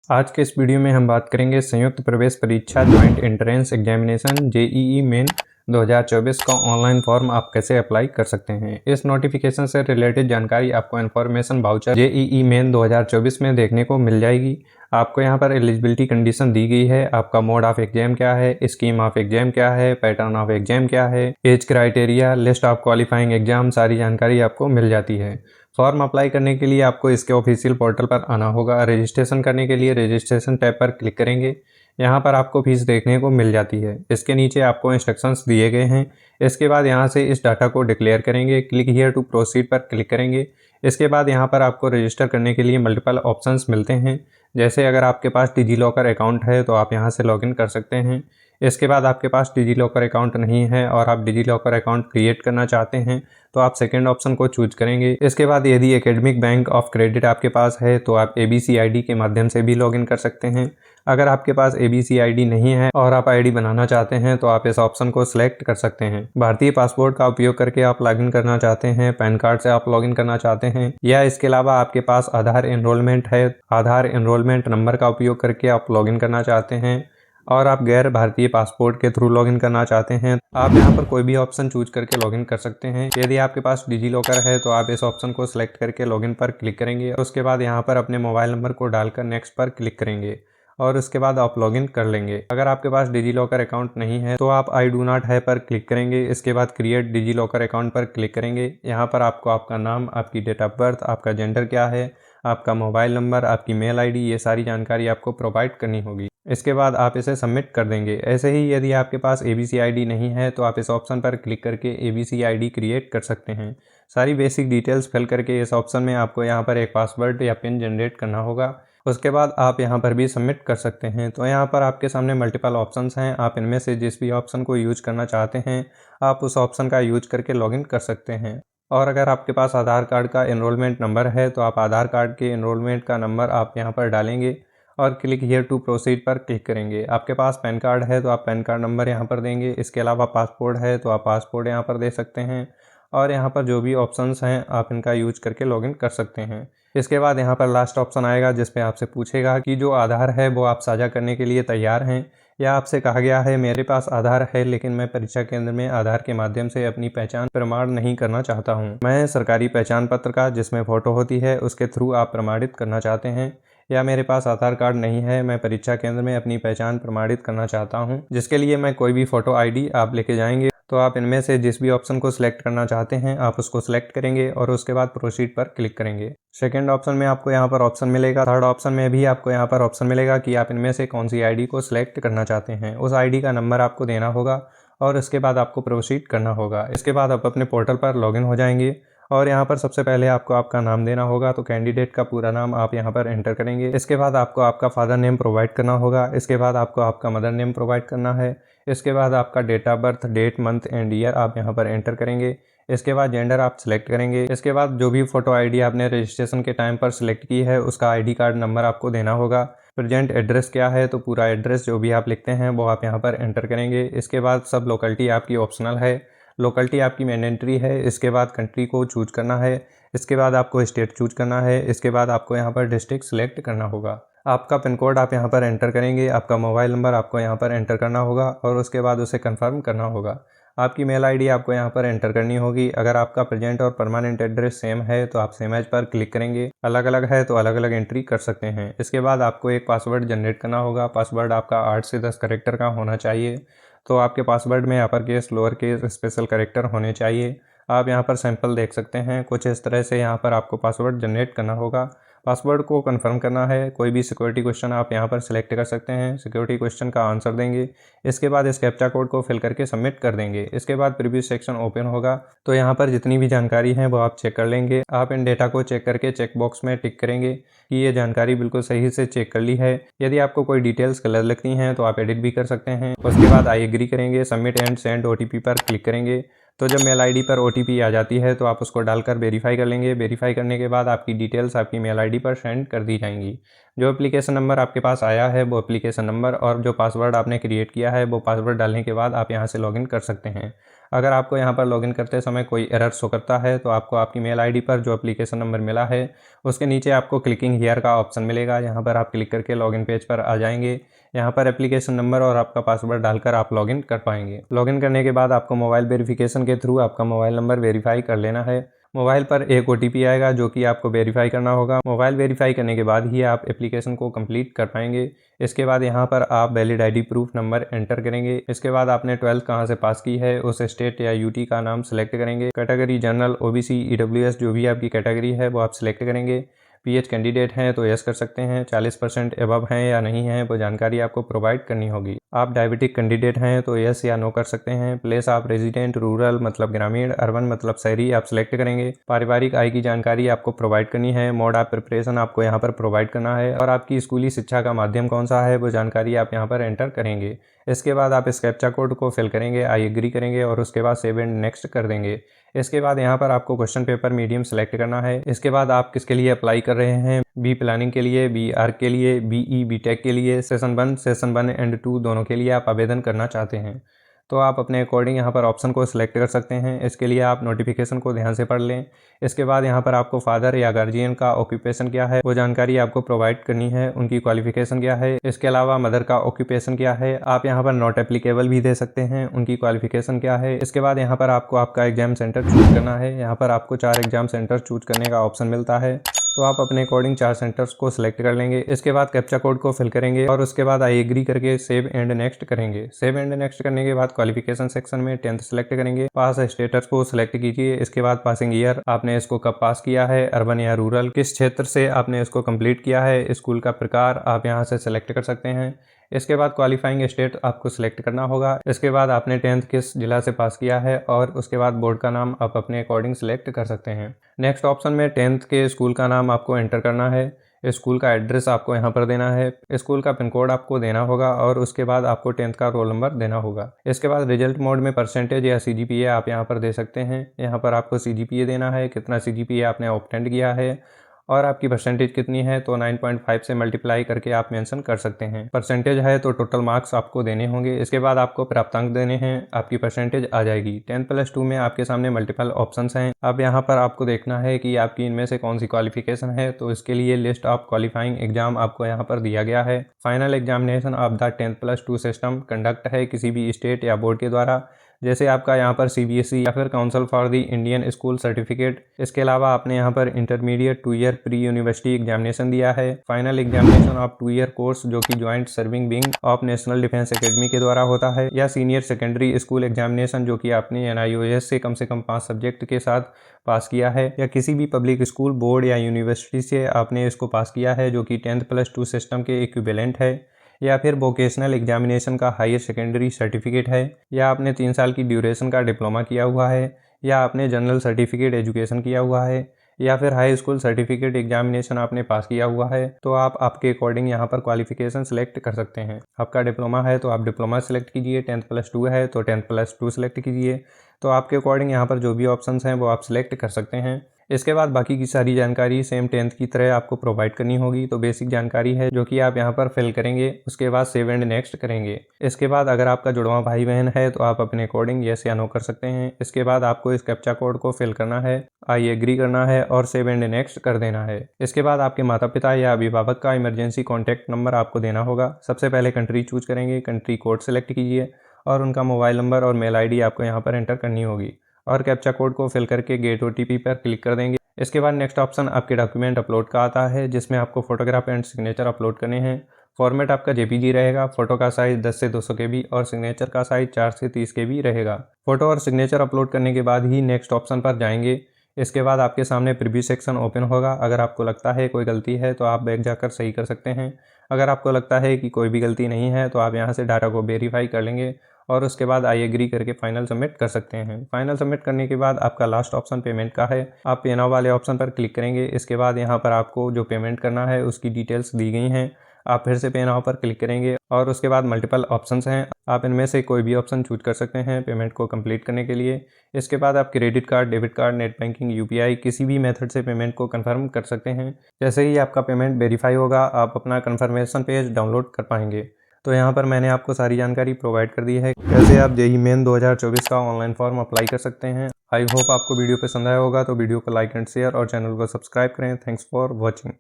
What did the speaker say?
आज के इस वीडियो में हम बात करेंगे संयुक्त प्रवेश परीक्षा joint entrance examination JEE main 2024 का ऑनलाइन फॉर्म आप कैसे अप्लाई कर सकते हैं। इस नोटिफिकेशन से रिलेटेड जानकारी आपको इन्फॉर्मेशन वाउचर जेईई मेन 2024 में देखने को मिल जाएगी। आपको यहां पर एलिजिबिलिटी कंडीशन दी गई है, आपका मोड ऑफ एग्जाम क्या है, स्कीम ऑफ एग्जाम क्या है, पैटर्न ऑफ एग्जाम क्या है, age criteria, list of qualifying exam, सारी जानकारी आपको मिल जाती है। फॉर्म अप्लाई करने के लिए आपको इसके ऑफिशियल पोर्टल पर आना होगा। रजिस्ट्रेशन करने के लिए रजिस्ट्रेशन टैब पर क्लिक करेंगे। यहाँ पर आपको फीस देखने को मिल जाती है। इसके नीचे आपको इंस्ट्रक्शंस दिए गए हैं। इसके बाद यहाँ से इस डाटा को डिक्लेयर करेंगे। क्लिक हियर टू प्रोसीड पर क्लिक करेंगे। इसके बाद यहाँ पर आपको रजिस्टर करने के लिए मल्टीपल ऑप्शंस मिलते हैं। जैसे अगर आपके पास डिजी लॉकर अकाउंट है तो आप यहाँ से लॉगिन कर सकते हैं। इसके बाद आपके पास डिजी लॉकर अकाउंट नहीं है और आप डिजी लॉकर अकाउंट क्रिएट करना चाहते हैं तो आप सेकेंड ऑप्शन को चूज करेंगे। इसके बाद यदि एकेडमिक बैंक ऑफ क्रेडिट आपके पास है तो आप एबीसी आईडी के माध्यम से भी लॉगिन कर सकते हैं। अगर आपके पास एबीसी आईडी नहीं है और आप आईडी बनाना चाहते हैं तो आप इस ऑप्शन को सिलेक्ट कर सकते हैं। भारतीय पासपोर्ट का उपयोग करके आप लॉगिन करना चाहते हैं, पैन कार्ड से आप लॉगिन करना चाहते हैं, या इसके अलावा आपके पास आधार एनरोलमेंट है, आधार एनरोलमेंट नंबर का उपयोग करके आप लॉगिन करना चाहते हैं और आप गैर भारतीय पासपोर्ट के थ्रू लॉगिन करना चाहते हैं, आप यहां पर कोई भी ऑप्शन चूज करके लॉगिन कर सकते हैं। यदि आपके पास डिजी लॉकर है तो आप इस ऑप्शन को सिलेक्ट करके लॉगिन पर क्लिक करेंगे। उसके बाद यहां पर अपने मोबाइल नंबर को डालकर नेक्स्ट पर क्लिक करेंगे और उसके बाद आप लॉगिन कर लेंगे। अगर आपके पास डिजी लॉकर अकाउंट नहीं है तो आप आई डू नॉट है पर क्लिक करेंगे। इसके बाद क्रिएट डिजी लॉकर अकाउंट पर क्लिक करेंगे। यहाँ पर आपको आपका नाम, आपकी डेट ऑफ बर्थ, आपका जेंडर क्या है, आपका मोबाइल नंबर, आपकी मेल आईडी, ये सारी जानकारी आपको प्रोवाइड करनी होगी। इसके बाद आप इसे सबमिट कर देंगे। ऐसे ही यदि आपके पास एबीसी आईडी नहीं है तो आप इस ऑप्शन पर क्लिक करके एबीसी आईडी क्रिएट कर सकते हैं। सारी बेसिक डिटेल्स फिल करके इस ऑप्शन में आपको यहाँ पर एक पासवर्ड या पिन जनरेट करना होगा। उसके बाद आप यहाँ पर भी सबमिट कर सकते हैं। तो यहाँ पर आपके सामने मल्टीपल ऑप्शंस हैं, आप इनमें से जिस भी ऑप्शन को यूज करना चाहते हैं आप उस ऑप्शन का यूज करके लॉगिन कर सकते हैं। और अगर आपके पास आधार कार्ड का एनरोलमेंट नंबर है तो आप आधार कार्ड के एनरोलमेंट का नंबर आप यहाँ पर डालेंगे और क्लिक हियर टू प्रोसीड पर क्लिक करेंगे। आपके पास पैन कार्ड है तो आप पैन कार्ड नंबर यहाँ पर देंगे। इसके अलावा पासपोर्ट है तो आप पासपोर्ट यहाँ पर दे सकते हैं और यहाँ पर जो भी ऑप्शंस हैं आप इनका यूज करके लॉगिन कर सकते हैं। इसके बाद यहाँ पर लास्ट ऑप्शन आएगा जिस पे आपसे पूछेगा कि जो आधार है वो आप साझा करने के लिए तैयार हैं, या आपसे कहा गया है मेरे पास आधार है लेकिन मैं परीक्षा केंद्र में आधार के माध्यम से अपनी पहचान प्रमाण नहीं करना चाहता हूं। मैं सरकारी पहचान पत्र का जिसमें फोटो होती है उसके थ्रू आप प्रमाणित करना चाहते हैं, या मेरे पास आधार कार्ड नहीं है, मैं परीक्षा केंद्र में अपनी पहचान प्रमाणित करना चाहता हूं, जिसके लिए मैं कोई भी फोटो आईडी आप लेके जाएंगे। तो आप इनमें से जिस भी ऑप्शन को सिलेक्ट करना चाहते हैं आप उसको सिलेक्ट करेंगे और उसके बाद प्रोसीड पर क्लिक करेंगे। सेकंड ऑप्शन में आपको यहाँ पर ऑप्शन मिलेगा, थर्ड ऑप्शन में भी आपको यहाँ पर ऑप्शन मिलेगा कि आप इनमें से कौन सी आईडी को सिलेक्ट करना चाहते हैं। उस आईडी का नंबर आपको देना होगा और इसके बाद आपको प्रोसीड करना होगा। इसके बाद आप अपने पोर्टल पर लॉगिन हो जाएंगे और यहाँ पर सबसे पहले आपको आपका नाम देना होगा। तो कैंडिडेट का पूरा नाम आप यहाँ पर एंटर करेंगे। इसके बाद आपको आपका फादर नेम प्रोवाइड करना होगा। इसके बाद आपको आपका मदर नेम प्रोवाइड करना है। इसके बाद आपका date of birth, date, month and year आप यहाँ पर एंटर करेंगे। इसके बाद जेंडर आप सिलेक्ट करेंगे। इसके बाद जो भी फोटो आईडी आपने रजिस्ट्रेशन के टाइम पर सिलेक्ट की है उसका आईडी कार्ड नंबर आपको देना होगा। प्रेजेंट एड्रेस क्या है तो पूरा एड्रेस जो भी आप लिखते हैं वो आप यहाँ पर एंटर करेंगे। इसके बाद सब लोकेलिटी आपकी ऑप्शनल है, लोकेलिटी आपकी मैंडेटरी है। इसके बाद कंट्री को चूज करना है। इसके बाद आपको स्टेट चूज करना है। इसके बाद आपको यहाँ पर डिस्ट्रिक्ट सिलेक्ट करना होगा। आपका पिन कोड आप यहाँ पर एंटर करेंगे। आपका मोबाइल नंबर आपको यहाँ पर एंटर करना होगा और उसके बाद उसे कंफर्म करना होगा। आपकी मेल आईडी आपको यहाँ पर एंटर करनी होगी। अगर आपका प्रेजेंट और परमानेंट एड्रेस सेम है तो आप सेम एज पर क्लिक करेंगे, अलग अलग है तो अलग अलग एंट्री कर सकते हैं। इसके बाद आपको एक पासवर्ड जनरेट करना होगा। पासवर्ड आपका 8 से 10 कैरेक्टर का होना चाहिए। तो आपके पासवर्ड में upper case, lower case, special character होने चाहिए। आप यहाँ पर सैंपल देख सकते हैं। कुछ इस तरह से यहाँ पर आपको पासवर्ड जनरेट करना होगा। पासवर्ड को कंफर्म करना है। कोई भी सिक्योरिटी क्वेश्चन आप यहाँ पर सिलेक्ट कर सकते हैं, सिक्योरिटी क्वेश्चन का आंसर देंगे। इसके बाद इस कैप्चा कोड को फिल करके सबमिट कर देंगे। इसके बाद प्रीव्यू सेक्शन ओपन होगा तो यहाँ पर जितनी भी जानकारी है वो आप चेक कर लेंगे। आप इन डेटा को चेक करके चेक बॉक्स में टिक करेंगे कि ये जानकारी बिल्कुल सही से चेक कर ली है। यदि आपको कोई डिटेल्स गलत लगती हैं तो आप एडिट भी कर सकते हैं। उसके बाद आई एग्री करेंगे, सबमिट एंड सेंड ओटीपी पर क्लिक करेंगे। तो जब मेल आईडी पर ओटीपी आ जाती है तो आप उसको डालकर वेरीफाई कर लेंगे। वेरीफाई करने के बाद आपकी डिटेल्स आपकी मेल आईडी पर सेंड कर दी जाएंगी। जो एप्लीकेशन नंबर आपके पास आया है वो एप्लीकेशन नंबर और जो पासवर्ड आपने क्रिएट किया है वो पासवर्ड डालने के बाद आप यहां से लॉगिन कर सकते हैं। अगर आपको यहाँ पर लॉगिन करते समय कोई एरर शो करता है तो आपको आपकी मेल आईडी पर जो एप्लीकेशन नंबर मिला है उसके नीचे आपको क्लिकिंग हियर का ऑप्शन मिलेगा। यहाँ पर आप क्लिक करके लॉगिन पेज पर आ जाएंगे। यहाँ पर एप्लीकेशन नंबर और आपका पासवर्ड डालकर आप लॉगिन कर पाएंगे। लॉगिन करने के बाद आपको मोबाइल वेरिफिकेशन के थ्रू आपका मोबाइल नंबर वेरीफाई कर लेना है। मोबाइल पर एक OTP आएगा जो कि आपको वेरीफाई करना होगा। मोबाइल वेरीफाई करने के बाद ही आप एप्लीकेशन को कंप्लीट कर पाएंगे। इसके बाद यहाँ पर आप valid ID proof number enter करेंगे। इसके बाद आपने 12th कहाँ से पास की है उस स्टेट या UT का नाम सेलेक्ट करेंगे। कैटेगरी जनरल, OBC, EWS जो भी आपकी कैटेगरी है वो आप सिलेक्ट करेंगे। PH कैंडिडेट हैं तो यस कर सकते हैं। 40% एबव हैं या नहीं हैं वो जानकारी आपको प्रोवाइड करनी होगी। आप डायबिटिक कैंडिडेट हैं तो यस या नो कर सकते हैं। प्लेस ऑफ रेजिडेंट, रूरल मतलब ग्रामीण, अर्बन मतलब शहरी आप सिलेक्ट करेंगे। पारिवारिक आय की जानकारी आपको प्रोवाइड करनी है। मोड ऑफ प्रिपरेशन आपको यहाँ पर प्रोवाइड करना है और आपकी स्कूली शिक्षा का माध्यम कौन सा है वो जानकारी आप यहाँ पर एंटर करेंगे। इसके बाद आप इस कैप्चा कोड को फिल करेंगे, आई एग्री करेंगे और उसके बाद सेव एंड नेक्स्ट कर देंगे। इसके बाद यहाँ पर आपको क्वेश्चन पेपर मीडियम सेलेक्ट करना है। इसके बाद आप किसके लिए अप्लाई कर रहे हैं, बी प्लानिंग के लिए, बी आर्क के लिए, BE BTech के लिए, सेशन 1 एंड 2 दोनों के लिए आप आवेदन करना चाहते हैं तो आप अपने अकॉर्डिंग यहाँ पर ऑप्शन को सिलेक्ट कर सकते हैं। इसके लिए आप नोटिफिकेशन को ध्यान से पढ़ लें। इसके बाद यहाँ पर आपको फादर या गार्जियन का ऑक्यूपेशन क्या है वो जानकारी आपको प्रोवाइड करनी है। उनकी क्वालिफिकेशन क्या है, इसके अलावा मदर का ऑक्यूपेशन क्या है। आप यहाँ पर नॉट एप्लीकेबल भी दे सकते हैं, उनकी क्वालिफिकेशन क्या है। इसके बाद यहाँ पर आपको आपका एग्जाम सेंटर चूज करना है। यहाँ पर आपको 4 एग्जाम सेंटर चूज करने का ऑप्शन मिलता है तो आप अपने अकॉर्डिंग 4 सेंटर्स को सिलेक्ट कर लेंगे। इसके बाद कैप्चा कोड को फिल करेंगे और उसके बाद आई एग्री करके सेव एंड नेक्स्ट करेंगे। सेव एंड नेक्स्ट करने के बाद क्वालिफिकेशन सेक्शन में 10th सेलेक्ट करेंगे। पास स्टेटस को सिलेक्ट कीजिए। इसके बाद पासिंग ईयर, आपने इसको कब पास किया है, अर्बन या रूरल, किस क्षेत्र से आपने इसको कंप्लीट किया है, स्कूल का प्रकार आप यहाँ से सिलेक्ट कर सकते हैं। इसके बाद क्वालिफाइंग स्टेट आपको सिलेक्ट करना होगा। इसके बाद आपने 10th किस जिला से पास किया है और उसके बाद बोर्ड का नाम आप अपने अकॉर्डिंग सिलेक्ट कर सकते हैं। नेक्स्ट ऑप्शन में 10th के स्कूल का नाम आपको एंटर करना है। स्कूल का एड्रेस आपको यहाँ पर देना है। स्कूल का पिन कोड आपको देना होगा और उसके बाद आपको 10th का रोल नंबर देना होगा। इसके बाद रिजल्ट मोड में परसेंटेज या CGPA आप यहाँ पर दे सकते हैं। यहाँ पर आपको CGPA देना है, कितना CGPA आपने ऑब्टेंड किया है और आपकी परसेंटेज कितनी है तो 9.5 से मल्टीप्लाई करके आप मेंशन कर सकते हैं। परसेंटेज है तो टोटल मार्क्स आपको देने होंगे। इसके बाद आपको प्राप्तांक देने हैं, आपकी परसेंटेज आ जाएगी। 10+2 में आपके सामने मल्टीपल ऑप्शंस हैं। अब यहाँ पर आपको देखना है कि आपकी इनमें से कौन सी क्वालिफिकेशन है तो इसके लिए लिस्ट ऑफ क्वालिफाइंग एग्जाम आपको यहाँ पर दिया गया है। Final examination of the 10+2 system conduct है किसी भी स्टेट या बोर्ड के द्वारा, जैसे आपका यहाँ पर CBSE या फिर council for the Indian school certificate. इसके अलावा आपने यहाँ पर intermediate 2 year pre university examination दिया है। Final examination of 2 year course जो कि joint serving wing of national defence academy के द्वारा होता है, या सीनियर सेकेंडरी स्कूल एग्जामिनेशन जो कि आपने NIOS से कम 5 सब्जेक्ट के साथ पास किया है, या किसी भी पब्लिक स्कूल, बोर्ड या यूनिवर्सिटी से आपने इसको पास किया है जो कि 10+2 सिस्टम के इक्विवेलेंट है, या फिर वोकेशनल एग्जामिनेशन का हायर सेकेंडरी सर्टिफिकेट है, या आपने 3 साल की ड्यूरेशन का डिप्लोमा किया हुआ है, या आपने जनरल सर्टिफिकेट एजुकेशन किया हुआ है, या फिर हाई स्कूल सर्टिफिकेट एग्जामिनेशन आपने पास किया हुआ है, तो आप आपके अकॉर्डिंग यहाँ पर क्वालिफिकेशन सिलेक्ट कर सकते हैं। आपका डिप्लोमा है तो आप डिप्लोमा सेलेक्ट कीजिए, 10+2 है तो 10+2 सेलेक्ट कीजिए। तो आपके अकॉर्डिंग यहाँ पर जो भी ऑप्शंस हैं वो आप सिलेक्ट कर सकते हैं। इसके बाद बाकी की सारी जानकारी सेम 10th की तरह आपको प्रोवाइड करनी होगी। तो बेसिक जानकारी है जो कि आप यहाँ पर फिल करेंगे, उसके बाद सेव एंड नेक्स्ट करेंगे। इसके बाद अगर आपका जुड़वा भाई बहन है तो आप अपने अकॉर्डिंग यस या नो कर सकते हैं। इसके बाद आपको इस कैप्चा कोड को फिल करना है, आई एग्री करना है और सेव एंड नेक्स्ट कर देना है। इसके बाद आपके माता पिता या अभिभावक का इमरजेंसी कॉन्टैक्ट नंबर आपको देना होगा। सबसे पहले कंट्री चूज करेंगे, कंट्री कोड सेलेक्ट कीजिए और उनका मोबाइल नंबर और मेल ID आपको यहाँ पर एंटर करनी होगी और कैप्चा कोड को फिल करके गेट OTP पर क्लिक कर देंगे। इसके बाद नेक्स्ट ऑप्शन आपके डॉक्यूमेंट अपलोड का आता है, जिसमें आपको फोटोग्राफ एंड सिग्नेचर अपलोड करने हैं। फॉर्मेट आपका JPG रहेगा, फोटो का साइज 10 से 200 KB और सिग्नेचर का साइज 4 से 30 KB रहेगा। फोटो और सिग्नेचर अपलोड करने के बाद ही नेक्स्ट ऑप्शन पर जाएंगे। इसके बाद आपके सामने प्रीव्यू सेक्शन ओपन होगा। अगर आपको लगता है कोई गलती है तो आप बैक जाकर सही कर सकते हैं। अगर आपको लगता है कि कोई भी गलती नहीं है तो आप यहाँ से डाटा को वेरीफाई कर लेंगे और उसके बाद आई एग्री करके फाइनल सबमिट कर सकते हैं। फाइनल सबमिट करने के बाद आपका लास्ट ऑप्शन पेमेंट का है, आप पे नाउ वाले ऑप्शन पर क्लिक करेंगे। इसके बाद यहाँ पर आपको जो पेमेंट करना है उसकी डिटेल्स दी गई हैं, आप फिर से पे नाउ पर क्लिक करेंगे और उसके बाद मल्टीपल ऑप्शंस हैं, आप इनमें से कोई भी ऑप्शन चूज कर सकते हैं पेमेंट को कंप्लीट करने के लिए। इसके बाद आप credit card, debit card, net banking, UPI किसी भी मेथड से पेमेंट को कंफर्म कर सकते हैं। जैसे ही आपका पेमेंट वेरीफाई होगा आप अपना कंफर्मेशन पेज डाउनलोड कर पाएंगे। तो यहाँ पर मैंने आपको सारी जानकारी प्रोवाइड कर दी है। कैसे से आप जेईई मेन 2024 का ऑनलाइन फॉर्म अप्लाई कर सकते हैं। आई होप आपको वीडियो पसंद आया होगा, तो वीडियो को लाइक एंड शेयर और चैनल को सब्सक्राइब करें। Thanks for watching.